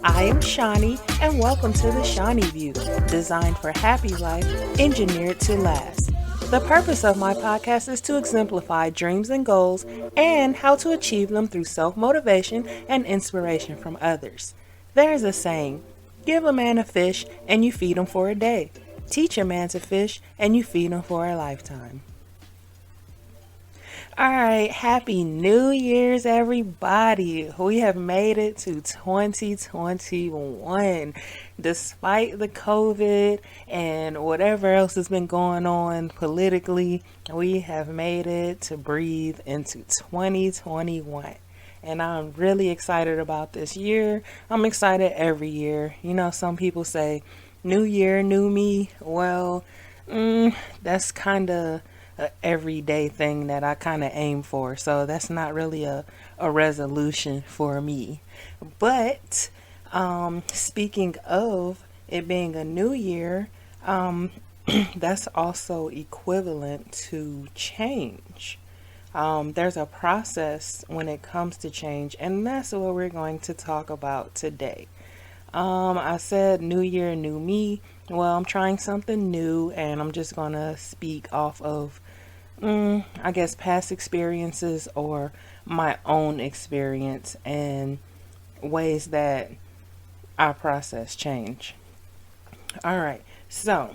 I am Shawnee, and welcome to TheShuneyView, designed for happy life, engineered to last. The purpose of my podcast is to exemplify dreams and goals and how to achieve them through self-motivation and inspiration from others. There is a saying, give a man a fish and you feed him for a day. Teach a man to fish and you feed him for a lifetime. All right, happy New Year's, everybody. We have made it to 2021. Despite the COVID and whatever else has been going on politically, we have made it to breathe into 2021. And I'm really excited about this year. I'm excited every year. You know, some people say, new year, new me. Well, that's kind of a everyday thing that I kind of aim for. So that's not really a resolution for me. But speaking of it being a new year, that's also equivalent to change. There's a process when it comes to change, and that's what we're going to talk about today. I said new year, new me. Well, I'm trying something new, and I'm just going to speak off of I guess past experiences or my own experience and ways that I process change. All right, so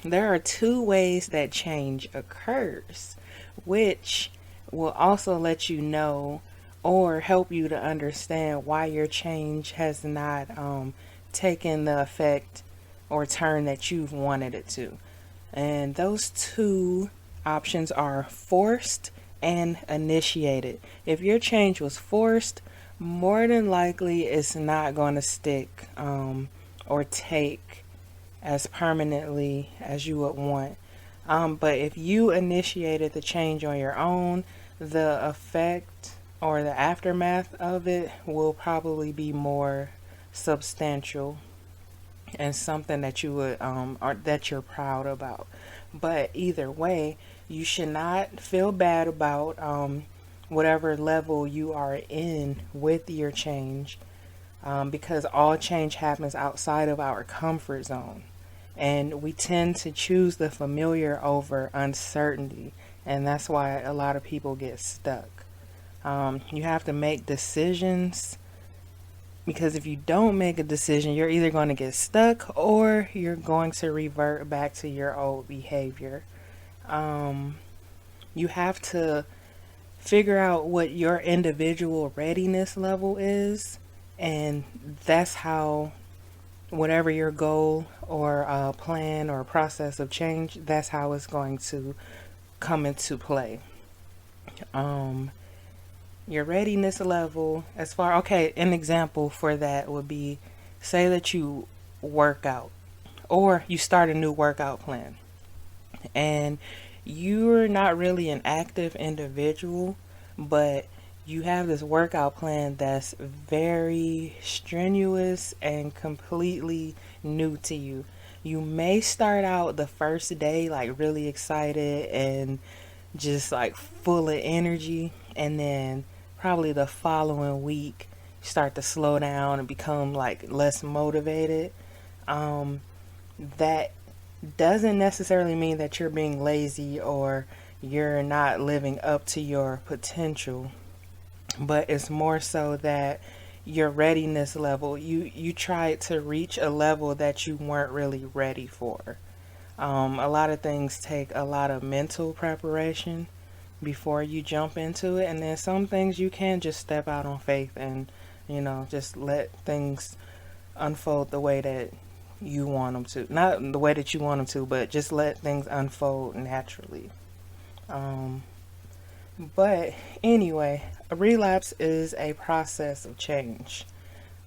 there are two ways that change occurs, which will also let you know or help you to understand why your change has not taken the effect or turn that you've wanted it to. And those two options are forced and initiated. If your change was forced, more than likely it's not going to stick or take as permanently as you would want. But if you initiated the change on your own, the effect or the aftermath of it will probably be more substantial and something that you would or that you're proud about. But either way, you should not feel bad about whatever level you are in with your change, because all change happens outside of our comfort zone. And we tend to choose the familiar over uncertainty. And that's why a lot of people get stuck. You have to make decisions, because if you don't make a decision, you're either going to get stuck or you're going to revert back to your old behavior. You have to figure out what your individual readiness level is, and that's how whatever your goal or plan or process of change, that's how it's going to come into play. Your readiness level, an example for that would be, say that you work out or you start a new workout plan and you're not really an active individual, but you have this workout plan that's very strenuous and completely new to you. You may start out the first day like really excited and just like full of energy, and then probably the following week start to slow down and become like less motivated. That doesn't necessarily mean that you're being lazy or you're not living up to your potential, but it's more so that your readiness level, you tried to reach a level that you weren't really ready for. A lot of things take a lot of mental preparation before you jump into it, and then some things you can just step out on faith and just let things unfold the way that you want them to. Not the way that you want them to, but just let things unfold naturally. But anyway, a relapse is a process of change,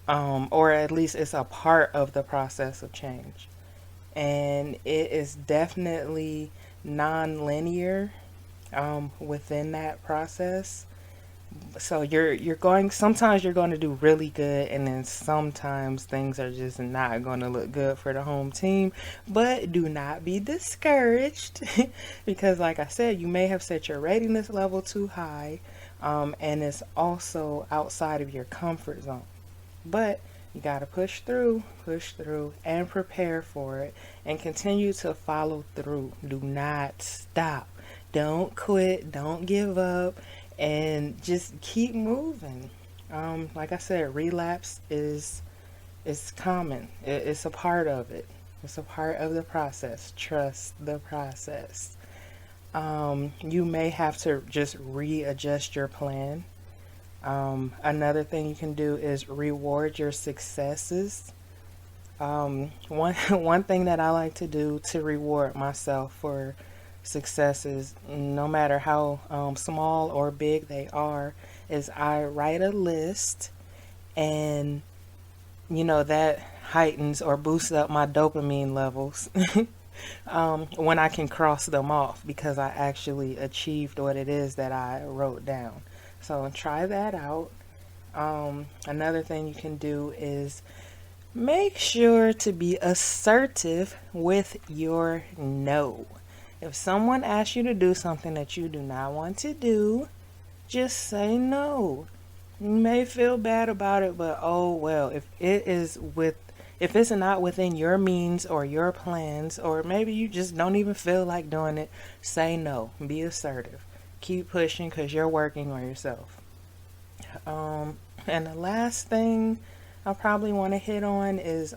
or at least it's a part of the process of change, and it is definitely non-linear within that process. So sometimes you're going to do really good, and then sometimes things are just not going to look good for the home team. But do not be discouraged because like I said, you may have set your readiness level too high, and it's also outside of your comfort zone. But You got to push through, and prepare for it, and continue to follow through. Do not stop. Don't quit. Don't give up, and just keep moving. Like I said, relapse is common. It's a part of it. It's a part of the process. Trust the process. You may have to just readjust your plan. Another thing you can do is reward your successes. One thing that I like to do to reward myself for successes, no matter how small or big they are, is I write a list, and that heightens or boosts up my dopamine levels when I can cross them off because I actually achieved what it is that I wrote down. So try that out. Another thing you can do is make sure to be assertive with your no. If someone asks you to do something that you do not want to do, just say no. You may feel bad about it, but oh well. If it's not within your means or your plans, or maybe you just don't even feel like doing it, say no. Be assertive. Keep pushing because you're working on yourself. And the last thing I probably want to hit on is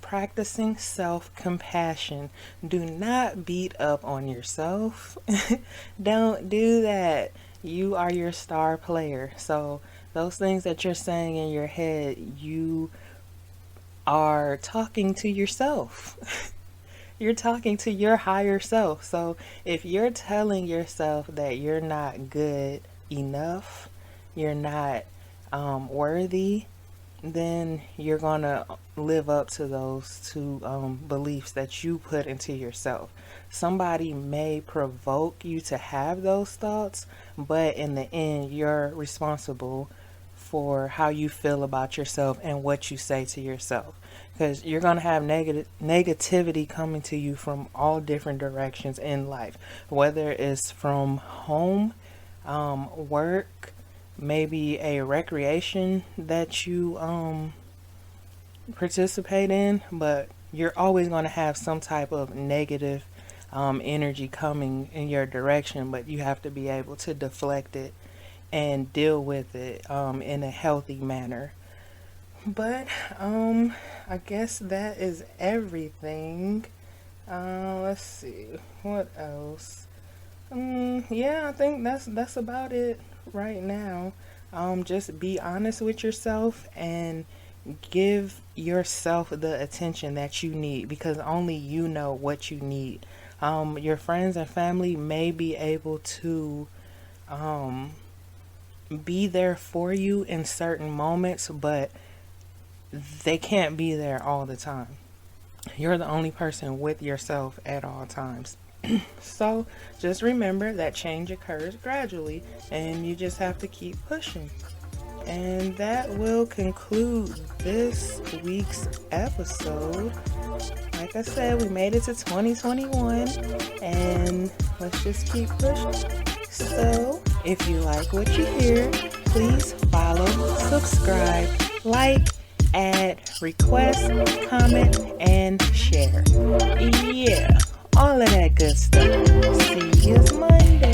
practicing self-compassion. Do not beat up on yourself. Don't do that. You are your star player. So those things that you're saying in your head, you are talking to yourself. You're talking to your higher self. So if you're telling yourself that you're not good enough, you're not worthy, then you're going to live up to those two beliefs that you put into yourself. Somebody may provoke you to have those thoughts, but in the end, you're responsible for how you feel about yourself and what you say to yourself. Because you're going to have negativity coming to you from all different directions in life, whether it's from home, work, maybe a recreation that you participate in, but you're always going to have some type of negative energy coming in your direction, but you have to be able to deflect it and deal with it in a healthy manner. But I guess that is everything. Let's see, what else? Yeah, I think that's about it right now. Just be honest with yourself and give yourself the attention that you need, because only you know what you need. Your friends and family may be able to be there for you in certain moments, but they can't be there all the time. You're the only person with yourself at all times. So just remember that change occurs gradually, and you just have to keep pushing. And that will conclude this week's episode. Like I said, we made it to 2021, and let's just keep pushing. So if you like what you hear, please follow, subscribe, like, add, request, comment, and share. Yeah, all of that good stuff. See you Monday.